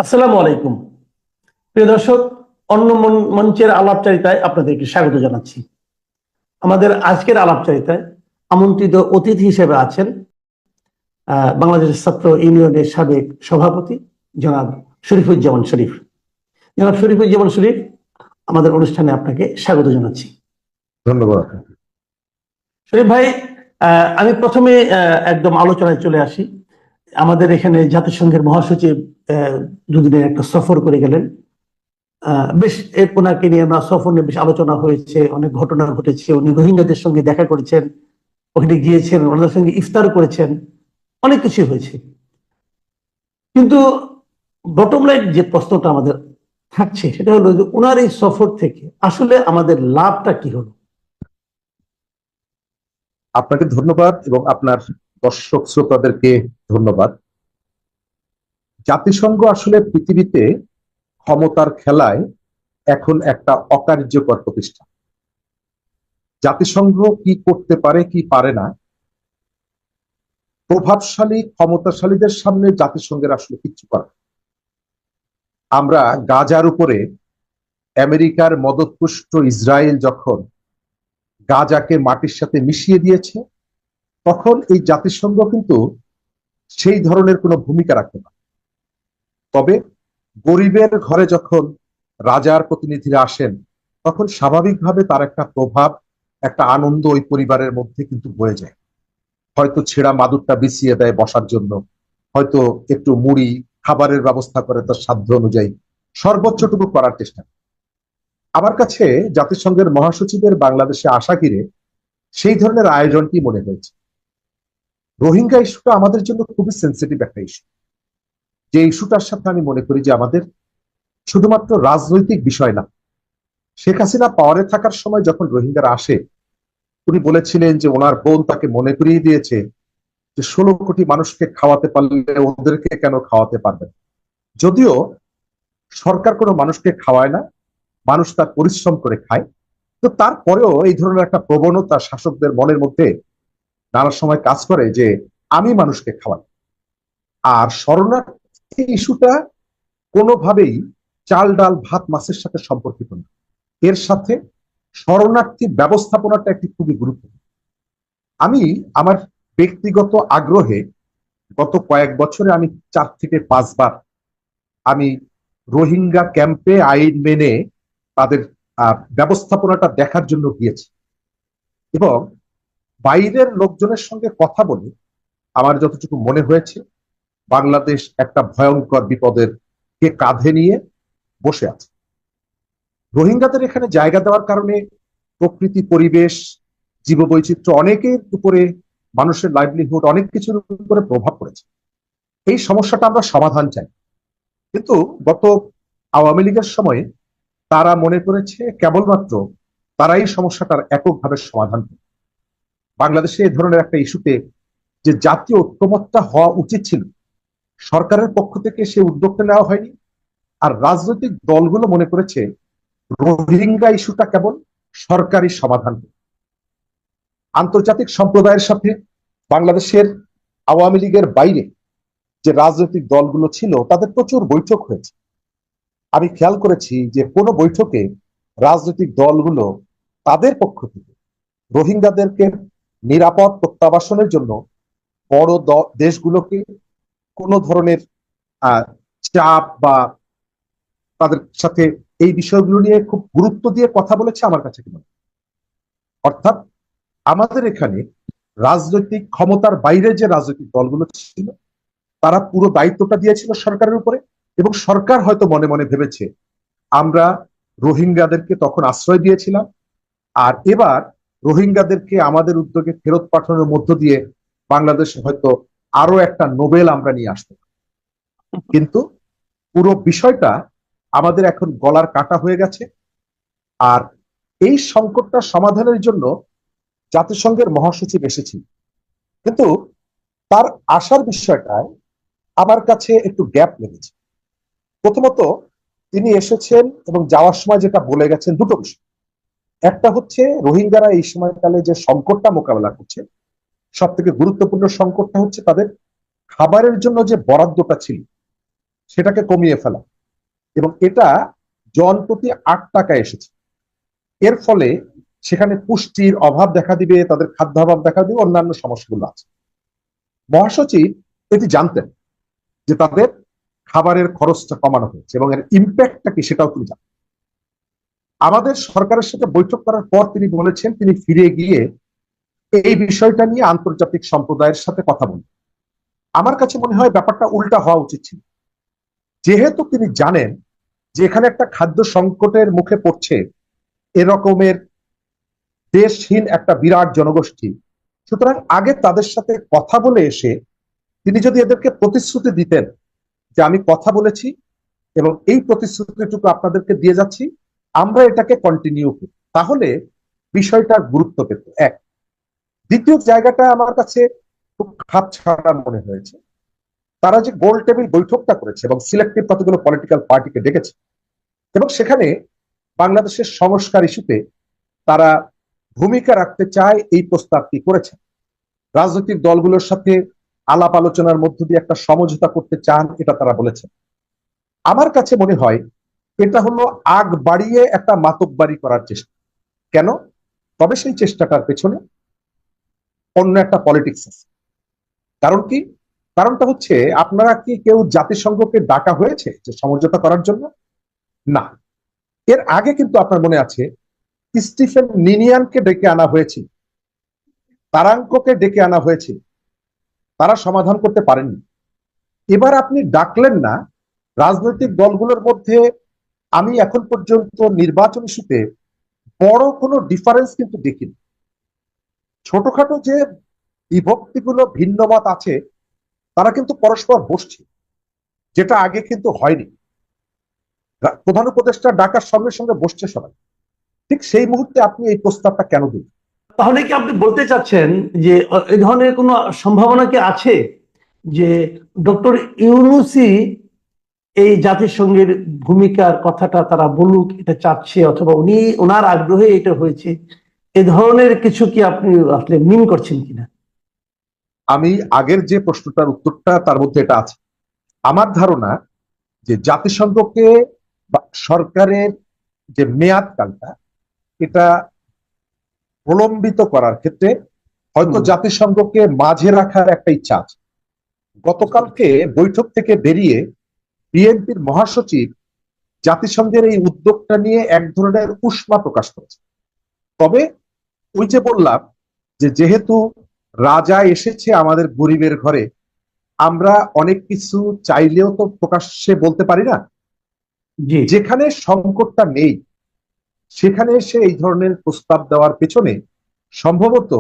আসসালামু আলাইকুম। প্রিয় দর্শক, অন্য মঞ্চের আলাপচারিতায় আপনাদেরকে স্বাগত জানাচ্ছি। আমাদের আজকের আলাপচারিতায় আমন্ত্রিত অতিথি হিসেবে আছেন বাংলাদেশ ছাত্র ইউনিয়নের সাবেক সভাপতি জনাব শরীফুজ্জামান শরীফ। জনাব শরীফুজ্জামান শরীফ, আমাদের অনুষ্ঠানে আপনাকে স্বাগত জানাচ্ছি। ধন্যবাদ। শরীফ ভাই, আমি প্রথমে একদম আলোচনায় চলে আসি। আমাদের এখানে জাতিসংঘের মহাসচিব দুদিনের একটা সফর করে গেলেন। বেশ ওনাকে নিয়ে আমরা সফর নিয়ে বেশ আলোচনা হয়েছে, অনেক ঘটনা ঘটেছে। উনি রোহিঙ্গাদের সঙ্গে দেখা করেছেন, ওখানে গিয়েছেন, ওনাদের সঙ্গে ইফতার করেছেন, অনেক কিছু হয়েছে। কিন্তু বটম লাইন যে প্রশ্নটা আমাদের থাকছে সেটা হলো যে ওনার এই সফর থেকে আসলে আমাদের লাভটা কি হলো? আপনাকে ধন্যবাদ এবং আপনার দর্শক শ্রোতাদেরকে ধন্যবাদ। জাতিসংঘ আসলে পৃথিবীতে ক্ষমতার খেলায় এখন একটা অকার্যকর প্রতিষ্ঠান। জাতিসংঘ কি করতে পারে কি পারে না, প্রভাবশালী ক্ষমতাশালীদের সামনে জাতিসংঘের আসলে কিচ্ছু করা। আমরা গাজার উপরে আমেরিকার মদতপুষ্ট ইসরায়েল যখন গাজাকে মাটির সাথে মিশিয়ে দিয়েছে, তখন এই জাতিসংঘ কিন্তু সেই ধরনের কোনো ভূমিকা রাখে না। তবে গরিবের ঘরে যখন রাজার প্রতিনিধিরা আসেন, তখন স্বাভাবিকভাবে তার একটা প্রভাব, একটা আনন্দ ওই পরিবারের মধ্যে কিন্তু বয়ে যায়। হয়তো ছেঁড়া মাদুরটা বিছিয়ে দেয় বসার জন্য, হয়তো একটু মুড়ি খাবারের ব্যবস্থা করে তার সাধ্য অনুযায়ী, সর্বোচ্চটুকু করার চেষ্টা করে। আমার কাছে জাতিসংঘের মহাসচিবের বাংলাদেশে আসা ঘিরে সেই ধরনের আয়োজনটি মনে হয়েছে। রোহিঙ্গা ইস্যুটা আমাদের জন্য খুবই সেন্সিটিভ একটা ইস্যু, যে ইস্যুটার সাথে আমি মনে করি যে আমাদের শুধুমাত্র রাজনৈতিক বিষয় না। শেখ হাসিনা পাওয়ারে থাকার সময় যখন রোহিঙ্গারা আসে, উনি বলেছিলেন যে ওনার বোন তাকে মনে করিয়ে দিয়েছে যে 16 কোটি মানুষকে খাওয়াতে পারলে ওদেরকে কেন খাওয়াতে পারবেন। যদিও সরকার কোনো মানুষকে খাওয়ায় না, মানুষ তার পরিশ্রম করে খায়, তো তারপরেও এই ধরনের একটা প্রবণতা শাসকদের মনের মধ্যে নানা সময় কাজ করে যে আমি মানুষকে খাওয়াই। আর শরণার্থী ইস্যুটা কোনোভাবেই চাল ডাল ভাত মাছের সাথে সম্পর্কিত না। এর সাথে শরণার্থী ব্যবস্থাপনাটা একটি খুবই গুরুত্বপূর্ণ। আমি আমার ব্যক্তিগত আগ্রহে গত কয়েক বছরে আমি 4 থেকে 5 বার আমি রোহিঙ্গা ক্যাম্পে আইন মেনে তাদের ব্যবস্থাপনাটা দেখার জন্য গিয়েছি, এবং বাইরের লোকজনের সঙ্গে কথা বলে আমার যতটুকু মনে হয়েছে, বাংলাদেশ একটা ভয়ঙ্কর বিপদের কে কাঁধে নিয়ে বসে আছে। রোহিঙ্গাদের এখানে জায়গা দেওয়ার কারণে প্রকৃতি, পরিবেশ, জীববৈচিত্র্য অনেকের উপরে, মানুষের লাইভলিহুড, অনেক কিছুর উপরে প্রভাব পড়েছে। এই সমস্যাটা আমরা সমাধান চাই, কিন্তু গত আওয়ামী লীগের সময়ে তারা মনে করেছে কেবলমাত্র তারা এই সমস্যাটার এককভাবে সমাধান করবে। বাংলাদেশে এই ধরনের একটা ইস্যুতে যে জাতীয় ঐক্যমত্যটা হওয়া উচিত ছিল, সরকারের পক্ষ থেকে সে উদ্যোগটা নেওয়া হয়নি। আর রাজনৈতিক দলগুলো মনে করেছে রোহিঙ্গা ইস্যুটা কেবল সরকারি সমাধান। আন্তর্জাতিক সম্প্রদায়ের সাথে বাংলাদেশের আওয়ামী লীগের বাইরে যে রাজনৈতিক দলগুলো ছিল তাদের প্রচুর বৈঠক হয়েছে। আমি খেয়াল করেছি যে কোনো বৈঠকে রাজনৈতিক দলগুলো তাদের পক্ষ থেকে রোহিঙ্গাদেরকে নিরাপদ প্রত্যাবাসনের জন্য বড় দেশগুলোকে কোনো ধরনের চাপ বা তাদের সাথে এই বিষয়গুলো নিয়ে খুব গুরুত্ব দিয়ে কথা বলেছে আমার কাছে কি মনে হয়। অর্থাৎ আমাদের এখানে রাজনৈতিক ক্ষমতার বাইরে যে রাজনৈতিক দলগুলো ছিল তারা পুরো দায়িত্বটা দিয়েছিল সরকারের উপরে, এবং সরকার হয়তো মনে মনে ভেবেছে আমরা রোহিঙ্গাদেরকে তখন আশ্রয় দিয়েছিলাম, আর এবার রোহিঙ্গাদেরকে আমাদের উদ্যোগে ফেরত পাঠানোর মধ্য দিয়ে বাংলাদেশ হয়তো আরো একটা নোবেল আমরা নিয়ে আসতে। কিন্তু পুরো বিষয়টা আমাদের এখন গলার কাটা হয়ে গেছে। আর এই সংকটটা সমাধানের জন্য জাতিসংঘের মহাসচিব এসেছি, কিন্তু তার আসার বিষয়টায় আমার কাছে একটু গ্যাপ লেগেছে। প্রথমত, তিনি এসেছেন এবং যাওয়ার সময় যেটা বলে গেছেন দুটো বিষয়। একটা হচ্ছে রোহিঙ্গারা এই সময়কালে যে সংকটটা মোকাবেলা করছে, সব থেকে গুরুত্বপূর্ণ সংকটটা হচ্ছে তাদের খাবারের জন্য যে বরাদ্দটা ছিল সেটাকে কমিয়ে ফেলা, এবং এটা জন প্রতি 8 টাকা এসেছে। এর ফলে সেখানে পুষ্টির অভাব দেখা দিবে, তাদের খাদ্যাভাব দেখা দিবে, অন্যান্য সমস্যাগুলো আছে। মহাসচিব এটি জানতেন যে তাদের খাবারের খরচটা কমানো হয়েছে এবং এর ইম্প্যাক্টটা কি সেটাও তিনি জানেন। আমাদের সরকারের সাথে বৈঠক করার পর তিনি বলেছেন তিনি ফিরে গিয়ে এই বিষয়টা নিয়ে আন্তর্জাতিক সম্প্রদায়ের সাথে কথা বলবেন। আমার কাছে মনে হয় ব্যাপারটা উল্টা হওয়া উচিত ছিল। যেহেতু তিনি জানেন যে এখানে একটা খাদ্য সংকটের মুখে পড়ছে এরকমের দেশহীন একটা বিরাট জনগোষ্ঠী, সুতরাং আগে তাদের সাথে কথা বলে এসে তিনি যদি এদেরকে প্রতিশ্রুতি দিতেন যে আমি কথা বলেছি এবং এই প্রতিশ্রুতিটুকু আপনাদেরকে দিয়ে যাচ্ছি, আমরা এটাকে কন্টিনিউ করি, তাহলে বিষয়টার গুরুত্ব পেত। এক। দ্বিতীয় জায়গাটা আমার কাছে খুব খাপ ছাড়া মনে হয়েছে, তারা যে গোল টেবিল বৈঠকটা করেছে এবং সিলেক্টিভ কতগুলো পলিটিক্যাল পার্টিকে ডেকেছে এবং সেখানে বাংলাদেশের সংস্কার ইস্যুতে তারা ভূমিকা রাখতে চায় এই প্রস্তাবটি করেছে। রাজনৈতিক দলগুলোর সাথে আলাপ আলোচনার মধ্য দিয়ে একটা সমঝোতা করতে চান, এটা তারা বলেছেন। আমার কাছে মনে হয় এটা হলো আগ বাড়িয়ে একটা মাতব্বারি করার চেষ্টা। কেন? তবে সেই চেষ্টাটার পেছনে অন্য একটা পলিটিক্স আছে। কারণ কি? কারণটা হচ্ছে, আপনারা কি কেউ জাতিসংঘকে ডাকা হয়েছে যে সমঝোতা করার জন্য? না। এর আগে কিন্তু আপনার মনে আছে স্টিফেন নিনিয়ানকে ডেকে আনা হয়েছিল, তারাঙ্ককে ডেকে আনা হয়েছিল, তারা সমাধান করতে পারেননি। এবার আপনি ডাকলেন না। রাজনৈতিক দলগুলোর মধ্যে আমি এখন পর্যন্ত নির্বাচন ইস্যুতে বড় কোনো ডিফারেন্স কিন্তু দেখিনি। ছোটখাটো যে বিভক্তিগুলো, ভিন্নমত আছে, তারা কিন্তু পরস্পর বসছে, যেটা আগে কিন্তু হয়নি। প্রধান উপদেষ্টা ডাকার সঙ্গে সঙ্গে বসছে সবাই। ঠিক সেই মুহূর্তে আপনি এই প্রস্তাবটা কেন দিন? তাহলে কি আপনি বলতে চাচ্ছেন যে এই ধরনের কোনো সম্ভাবনা কি আছে যে ডক্টর ইউনূসই এই জাতিসংঘের ভূমিকার কথাটা তারা বলুক, এটা চাচ্ছে, অথবা উনি ওনার আগ্রহে এটা হয়েছে, এ ধরনের কিছু কি আপনি আসলে মিন করছেন কিনা? আমি আগের যে প্রশ্নটার উত্তরটা তার মধ্যে এটা আছে। আমার ধারণা যে জাতিসংঘকে বা সরকারের যে মেয়াদ কালটা, এটা প্রলম্বিত করার ক্ষেত্রে হয়তো জাতিসংঘকে মাঝে রাখার একটা ইচ্ছা আছে। গতকালকে বৈঠক থেকে বেরিয়ে বিএনপির মহাসচিব জাতিসংঘের এই উদ্যোগটা নিয়ে এক ধরনের উষ্মা প্রকাশ করেছে। তবে ওই যে বললাম যে যেহেতু রাজা এসেছে আমাদের গরিবের ঘরে, আমরা অনেক কিছু চাইলেও তো প্রকাশ্যে বলতে পারি না। জি, যেখানে সংকটটা নেই সেখানে এসে এই ধরনের প্রস্তাব দেওয়ার পেছনে সম্ভবত,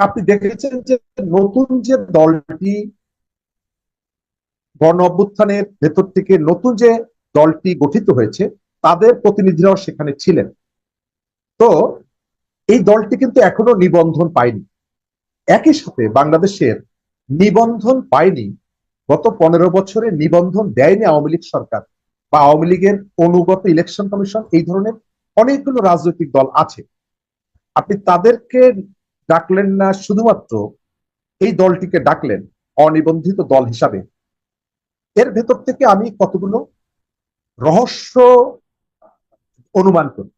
আপনি দেখেছেন যে নতুন যে দলটি গণ অভ্যুত্থানের ভেতর থেকে নতুন যে দলটি গঠিত হয়েছে, তাদের প্রতিনিধিরাও সেখানে ছিলেন। তো এই দলটি কিন্তু এখনো নিবন্ধন পায়নি। একই সাথে বাংলাদেশের নিবন্ধন পায়নি, গত 15 বছরে নিবন্ধন দেয়নি আওয়ামী লীগ সরকার বা আওয়ামী লীগের অনুগত ইলেকশন কমিশন, এই ধরনের অনেকগুলো রাজনৈতিক দল আছে। আপনি তাদেরকে ডাকলেন না, শুধুমাত্র এই দলটিকে ডাকলেন অনিবন্ধিত দল হিসাবে। এর ভেতর থেকে আমি কতগুলো রহস্য অনুমান করি।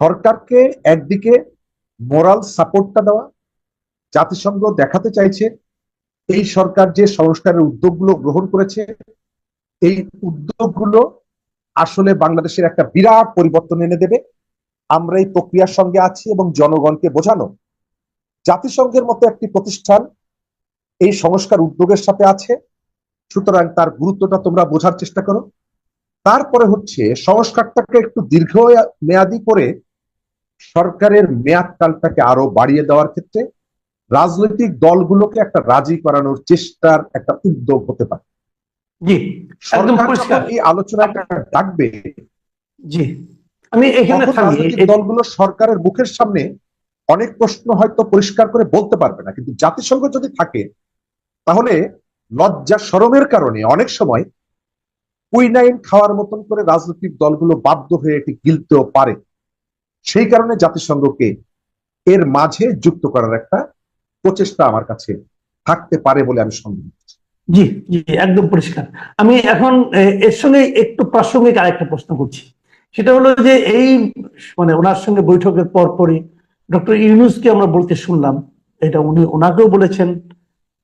সরকারকে একদিকে মোরাল সাপোর্টটা দেওয়া, জাতিসংঘ দেখাতে চাইছে এই সরকার যে সংস্কারের উদ্যোগগুলো গ্রহণ করেছে, এই উদ্যোগগুলো আসলে বাংলাদেশের একটা বিরাট পরিবর্তন এনে দেবে, আমরা এই প্রক্রিয়ার সঙ্গে আছি, এবং জনগণকে বোঝানো জাতিসংঘের মতো একটি প্রতিষ্ঠান এই সংস্কার উদ্যোগের সাথে আছে, সুতরাং তার গুরুত্বটা তোমরা বোঝার চেষ্টা করো। তারপরে হচ্ছে সংস্কারটাকে একটু দীর্ঘ মেয়াদী করে সরকারের মেয়াদকালটাকে আরো বাড়িয়ে দেওয়ার ক্ষেত্রে রাজনৈতিক দলগুলোকে একটা রাজি করানোর চেষ্টার একটা উদ্যোগ হতে পারে। জি, একদম সরকার পরিষ্কার। যখন এই আলোচনাটা ডাকবে, জি, আমি এখানে তখন থামি। রাজনৈতিক দলগুলো সরকারের মুখের সামনে অনেক প্রশ্ন হয়তো পরিষ্কার করে বলতে পারবে না, কিন্তু জাতিসংঘ যদি থাকে তাহলে লজ্জা শরমের কারণে অনেক সময় কুইনাইন খাওয়ার মতন করে রাজনৈতিক দলগুলো বাধ্য হয়ে এটি গিলতেও পারে। সেই কারণে জাতিসংঘকে এর মাঝে যুক্ত করার একটা প্রচেষ্টা আমার কাছে থাকতে পারে বলে আমি সন্দেহ করছি। জি, জি, একদম পরিষ্কার। আমি এখন এর সঙ্গে একটু প্রাসঙ্গিক আরেকটা প্রশ্ন করছি। সেটা হলো যে এই মানে ওনার সঙ্গে বৈঠকের পরপরই ডক্টর ইউনূসকে আমরা বলতে শুনলাম, এটা উনি ওনাকেও বলেছেন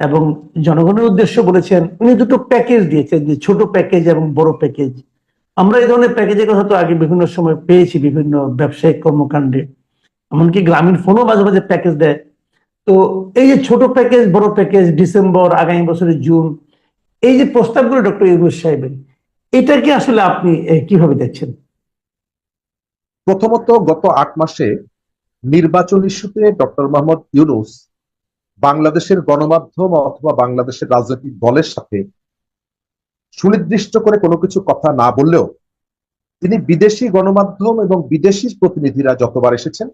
এবং জনগণের উদ্দেশ্য বলেছেন, উনি দুটো প্যাকেজ দিয়েছেন, যে ছোট প্যাকেজ এবং বড় প্যাকেজ। আমরা এই ধরনের প্যাকেজের কথা তো আগে বিভিন্ন সময় পেয়েছি বিভিন্ন ব্যবসায়িক কর্মকাণ্ডে, এমনকি গ্রামীণ ফোনও মাঝে মাঝে প্যাকেজ দেয়। তো এই যে ছোট প্যাকেজ বড় প্যাকেজ, ডিসেম্বর আগামী বছরের জুন, এই যে প্রস্তাবগুলো ডক্টর ইউনূস সাহেবের, এটাকে আসলে আপনি কিভাবে দেখছেন? প্রথমত, গত 8 মাসে নির্বাচন ইস্যুতে ডক্টর মোহাম্মদ ইউনূস বাংলাদেশের গণমাধ্যম অথবা বাংলাদেশের রাজনৈতিক দলের সাথে সুনির্দিষ্ট করে কোনো কিছু কথা না বললেও তিনি বিদেশি গণমাধ্যম এবং বিদেশি প্রতিনিধিরা যতবার এসেছেন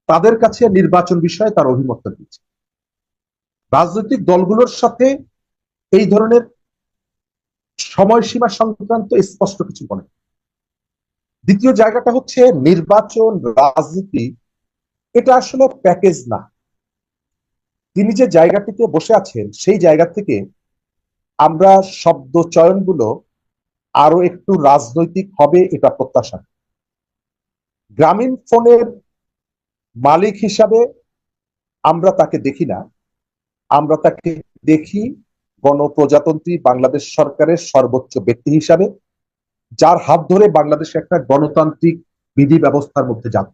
তাদের কাছে নির্বাচন বিষয়ে তার অভিমত দিয়েছে। রাজনৈতিক দলগুলোর সাথে এই ধরনের সময়সীমা সংক্রান্ত স্পষ্ট কিছু বলে। দ্বিতীয় জায়গাটা হচ্ছে, নির্বাচন রাজনীতি এটা আসলে প্যাকেজ না। তিনি যে জায়গাটিতে বসে আছেন সেই জায়গা থেকে আমরা শব্দ চয়নগুলো আরো একটু রাজনৈতিক হবে এটা প্রত্যাশা। গ্রামীণ ফোনের মালিক হিসাবে আমরা তাকে দেখি না, আমরা তাকে দেখি গণপ্রজাতন্ত্রী বাংলাদেশ সরকারের সর্বোচ্চ ব্যক্তি হিসাবে, যার হাত ধরে বাংলাদেশে একটা গণতান্ত্রিক বিধি ব্যবস্থার মধ্যে যান।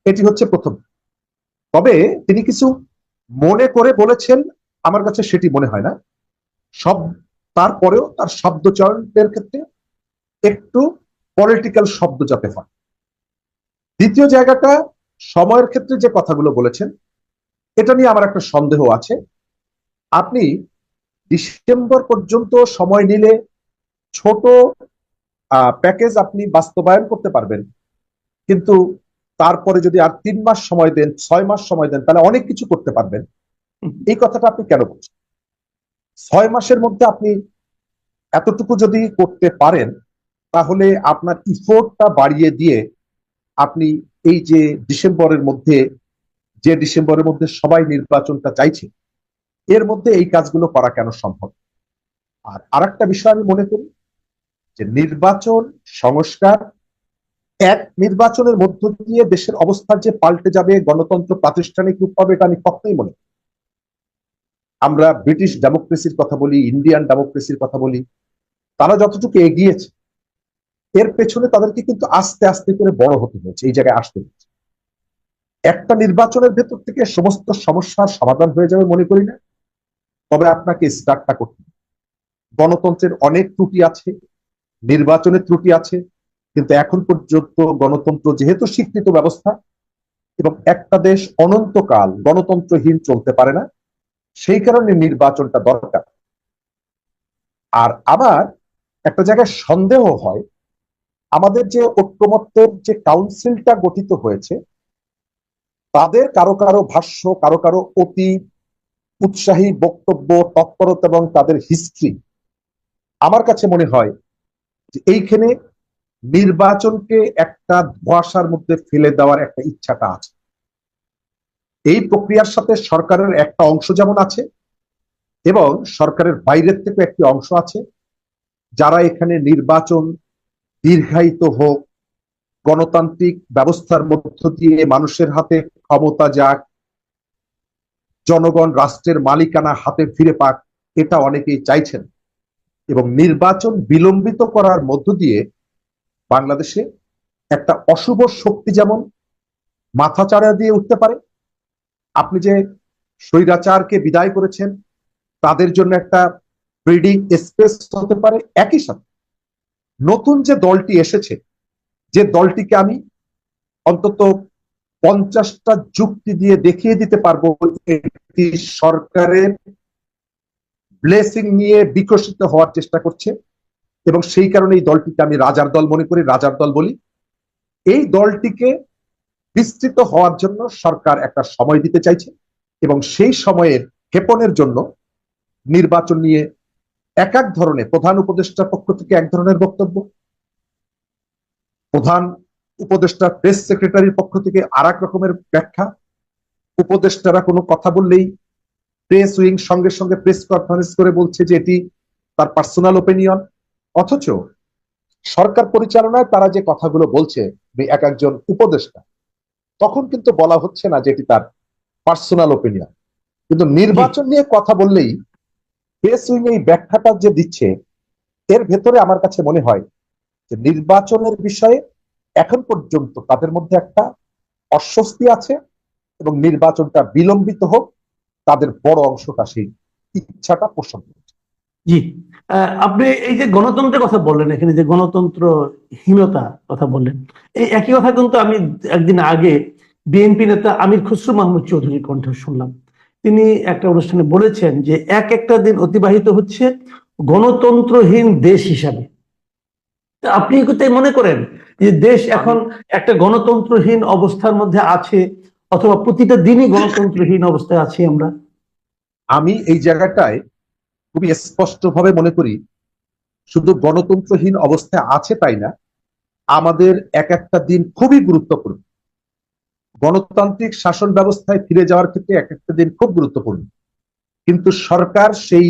এটি হচ্ছে প্রথম। তবে তিনি কিছু মনে করে বলেছেন আমার কাছে সেটি মনে হয় না। সব তারপরেও তার শব্দ চয়নের ক্ষেত্রে একটু পলিটিক্যাল শব্দ যাতে হয়। দ্বিতীয় জায়গাটা, সময়ের ক্ষেত্রে যে কথাগুলো বলেছেন এটা নিয়ে আমার একটা সন্দেহ আছে। আপনি ডিসেম্বর পর্যন্ত সময় নিলে ছোট প্যাকেজ আপনি বাস্তবায়ন করতে পারবেন, কিন্তু তারপরে যদি আর 3 মাস সময় দেন, 6 মাস সময় দেন, তাহলে অনেক কিছু করতে পারবেন। এই কথাটা আপনি কেন বলছেন? 6 মাসের মধ্যে আপনি এতটুকু যদি করতে পারেন তাহলে আপনার ইফোর্টটা বাড়িয়ে দিয়ে আপনি এই যে ডিসেম্বরের মধ্যে সবাই নির্বাচনটা চাইছে, এর মধ্যে এই কাজগুলো করা কেন সম্ভব? আর আরেকটা বিষয় আমি মনে করি যে নির্বাচন সংস্কার, এক নির্বাচনের মধ্য দিয়ে দেশের অবস্থা যে পাল্টে যাবে, গণতন্ত্র প্রাতিষ্ঠানিক রূপ পাবে, এটা আমি কখনোই মনে করি। আমরা ব্রিটিশ ডেমোক্রেসির কথা বলি, ইন্ডিয়ান ডেমোক্রেসির কথা বলি, তারা যতটুকু এগিয়েছে এর পেছনে তাদেরকে কিন্তু আস্তে আস্তে করে বড় হতে হয়েছে, এই জায়গায় আসতে হয়েছে। একটা নির্বাচনের ভেতর থেকে সমস্ত সমস্যার সমাধান হয়ে যাবে মনে করি না। তবে আপনাকে স্টার্টটা করতে হবে। গণতন্ত্রের অনেক ত্রুটি আছে, নির্বাচনের ত্রুটি আছে, কিন্তু এখন পর্যন্ত গণতন্ত্র যেহেতু স্বীকৃত ব্যবস্থা এবং একটা দেশ অনন্তকাল গণতন্ত্রহীন চলতে পারে না, সেই কারণে নির্বাচনটা দরকার। আর আবার একটা জায়গায় সন্দেহ হয়, আমাদের যে ঐক্যমত্যের যে কাউন্সিলটা গঠিত হয়েছে তাদের কারো কারো ভাষ্য, কারো কারো অতি উৎসাহী বক্তব্য, তৎপরতা এবং তাদের হিস্ট্রি, আমার কাছে মনে হয় যে এইখানে নির্বাচনকে একটা ধোঁয়াশার মধ্যে ফেলে দেওয়ার একটা ইচ্ছাটা আছে। এই প্রক্রিয়ার সাথে সরকারের একটা অংশ যেমন আছে এবং সরকারের বাইরের থেকে একটি অংশ আছে, যারা এখানে নির্বাচন দীর্ঘায়িত হোক, গণতান্ত্রিক ব্যবস্থার মধ্য দিয়ে মানুষের হাতে ক্ষমতা যাক, জনগণ রাষ্ট্রের মালিকানা হাতে ফিরে পাক, এটা অনেকেই চাইছেন। এবং নির্বাচন বিলম্বিত করার মধ্য দিয়ে বাংলাদেশে একটা অশুভ শক্তি যেমন মাথাচাড়া দিয়ে উঠতে পারে। আপনি যে স্বৈরাচারকে বিদায় করেছেন তাদের জন্য একটা ব্রিডিং স্পেস হতে পারে। একই সাথে নতুন যে দলটি এসেছে, যে দলটিকে আমি অন্তত 50টা যুক্তি দিয়ে দেখিয়ে দিতে পারবো এটি সরকারের ব্লেসিং নিয়ে বিকশিত হওয়ার চেষ্টা করছে, এবং সেই কারণে এই দলটিকে আমি রাজার দল মনে করি, রাজার দল বলি। এই দলটিকে বিস্তৃত হওয়ার জন্য সরকার একটা সময় দিতে চাইছে এবং সেই সময়ের ক্ষেপণের জন্য নির্বাচন নিয়ে এক এক ধরনের, প্রধান উপদেষ্টার পক্ষ থেকে এক ধরনের বক্তব্য, প্রধান উপদেষ্টা প্রেস সেক্রেটারির পক্ষ থেকে আর এক রকমের ব্যাখ্যা, উপদেষ্টারা কোনো কথা বললেই প্রেস উইং সঙ্গে সঙ্গে প্রেস কনফারেন্স করে বলছে যে এটি তার পার্সোনাল ওপিনিয়ন, অথচ সরকার পরিচালনায় তারা যে কথাগুলো বলছে এক একজন উপদেষ্টা, তখন কিন্তু বলা হচ্ছে না যে এটি তার পার্সোনাল ওপিনিয়ন। কিন্তু নির্বাচন নিয়ে কথা বললেই প্রেস উইং এই ব্যাখ্যাটা যে দিচ্ছে, এর ভেতরে আমার কাছে মনে হয় যে নির্বাচনের বিষয়ে এখন পর্যন্ত তাদের মধ্যে একটা অস্বস্তি আছে, এবং নির্বাচনটা বিলম্বিত হোক তাদের বড় অংশটা সেই ইচ্ছাটা পোষণ করছে। জি, আপনি এই যে গণতন্ত্রের কথা বললেন, এখানে যে গণতন্ত্রহীনতা কথা বললেন, এই একই কথা কিন্তু আমি একদিন আগে বিএনপি নেতা আমির খসরু মাহমুদ চৌধুরীর কণ্ঠে শুনলাম। তিনি একটা অনুষ্ঠানে বলেছেন যে একটা দিন অতিবাহিত হচ্ছে গণতন্ত্রহীন দেশ হিসাবে। তা আপনি কি তাই মনে করেন যে দেশ এখন একটা গণতন্ত্রহীন অবস্থার মধ্যে আছে, অথবা প্রতিটা দিনই গণতন্ত্রহীন অবস্থায় আছি আমরা? আমি এই জায়গাটায় খুবই স্পষ্টভাবে মনে করি, শুধু গণতন্ত্রহীন অবস্থায় আছে তাই না, আমাদের এক একটা দিন খুবই গুরুত্বপূর্ণ। গণতান্ত্রিক শাসন ব্যবস্থায় ফিরে যাওয়ার ক্ষেত্রে এক একটা দিন খুব গুরুত্বপূর্ণ, কিন্তু সরকার সেই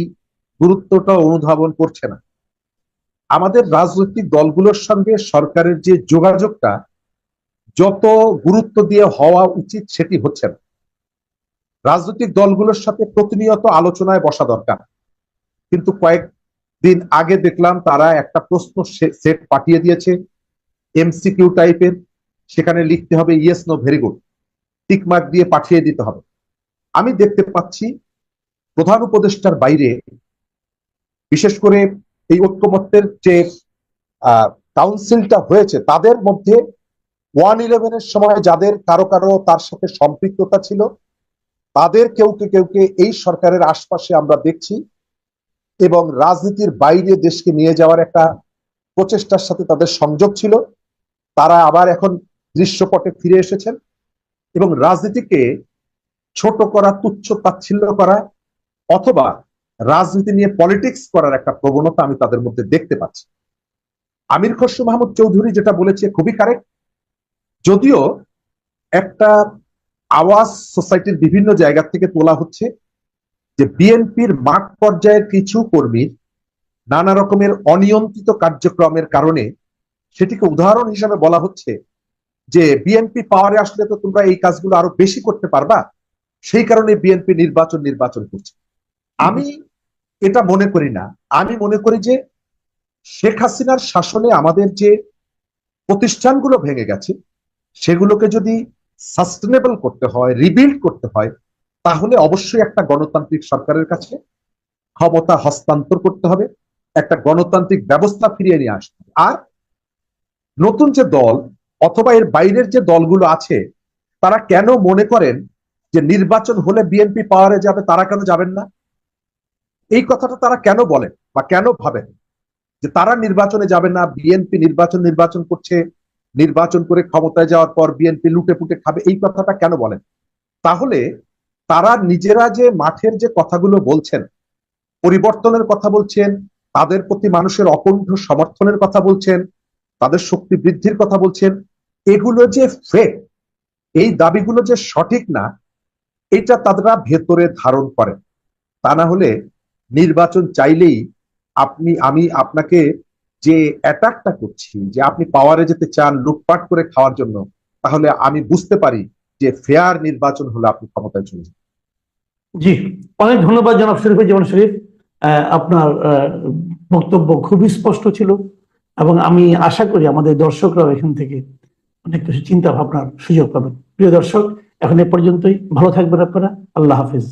গুরুত্বটা অনুধাবন করছে না। আমাদের রাজনৈতিক দলগুলোর সঙ্গে সরকারের যে যোগাযোগটা যত গুরুত্ব দিয়ে হওয়া উচিত সেটি হচ্ছে না। রাজনৈতিক দলগুলোর সাথে প্রতিনিয়ত আলোচনায় বসা দরকার, কিন্তু কয়েকদিন আগে দেখলাম তারা একটা প্রশ্ন সেট পাঠিয়ে দিয়েছে, এমসিকিউ টাইপের, সেখানে লিখতে হবে yes no very good, tick mark দিয়ে পাঠিয়ে দিতে হবে। আমি দেখতে পাচ্ছি প্রধান উপদেষ্টার বাইরে, বিশেষ করে এই ঐক্যমত্যের যে কাউন্সিলটা হয়েছে তাদের মধ্যে 1-11-এর সময় যাদের কারো কারো তার সাথে সম্পৃক্ততা ছিল, তাদের কেউকে এই সরকারের আশপাশে আমরা দেখছি, এবং রাজনীতির বাইরে দেশকে নিয়ে যাওয়ার একটা প্রচেষ্টার সাথে তাদের সংযোগ ছিল। তারা আবার এখন দৃশ্যপটে ফিরে এসেছেন, এবং রাজনীতিকে ছোট করা, তুচ্ছ তাচ্ছিল্য করা, অথবা রাজনীতি নিয়ে পলিটিক্স করার একটা প্রবণতা আমি তাদের মধ্যে দেখতে পাচ্ছি। আমির খসরু মাহমুদ চৌধুরী যেটা বলেছে খুবই কারেক্ট, যদিও একটা আওয়াজ সোসাইটির বিভিন্ন জায়গা থেকে তোলা হচ্ছে যে বিএনপির মাঠ পর্যায়ের কিছু কর্মীর নানা রকমের অনিয়ন্ত্রিত কার্যক্রমের কারণে সেটিকে উদাহরণ হিসাবে বলা হচ্ছে যে বিএনপি পাওয়ারে আসলে তো তোমরা এই কাজগুলো আরো বেশি করতে পারবা, সেই কারণে বিএনপি নির্বাচন করছে। আমি এটা মনে করি না। আমি মনে করি যে শেখ হাসিনার শাসনে আমাদের যে প্রতিষ্ঠানগুলো ভেঙে গেছে সেগুলোকে যদি সাস্টেনেবল করতে হয়, রিবিল্ড করতে হয়, তাহলে অবশ্যই একটা গণতান্ত্রিক সরকারের কাছে ক্ষমতা হস্তান্তর করতে হবে, একটা গণতান্ত্রিক ব্যবস্থা ফিরিয়ে নিয়ে আসতে হবে। আর নতুন যে দল অথবা এর বাইরের যে দলগুলো আছে, তারা কেন মনে করেন যে নির্বাচন হলে বিএনপি পাওয়ারে যাবে, তারা কেন যাবেন না? এই কথাটা তারা কেন বলেন বা কেন ভাবেন যে তারা নির্বাচনে যাবে না, বিএনপি নির্বাচন করছে, নির্বাচন করে ক্ষমতায় যাওয়ার পর বিএনপি লুটে পুটে খাবে, এই কথাটা কেন বলেন? তাহলে তারা নিজেরা যে মাঠের যে কথাগুলো বলছেন, পরিবর্তনের কথা বলছেন, তাদের প্রতি মানুষের অকুণ্ঠ সমর্থনের কথা বলছেন, তাদের শক্তি বৃদ্ধির কথা বলছেন, এগুলো যে ফেক, এই দাবিগুলো যে সঠিক না, এটা তারা ভেতরে ধারণ করেন। তা না হলে নির্বাচন চাইলেই আমি আপনাকে যে অ্যাটাকটা করছি যে আপনি পাওয়ারে যেতে চান লুটপাট করে খাওয়ার জন্য, তাহলে আমি বুঝতে পারি যে ফেয়ার নির্বাচন হলে আপনি ক্ষমতায় চলে যান। জি, অনেক ধন্যবাদ জনাব শরীফুজ্জামান শরীফ। আপনার বক্তব্য খুবই স্পষ্ট ছিল, এবং আমি আশা করি আমাদের দর্শকরাও এখান থেকে অনেক কিছু চিন্তা ভাবনার সুযোগ পাবেন। প্রিয় দর্শক, এখন এ পর্যন্তই। ভালো থাকবেন আপনারা। আল্লাহ হাফিজ।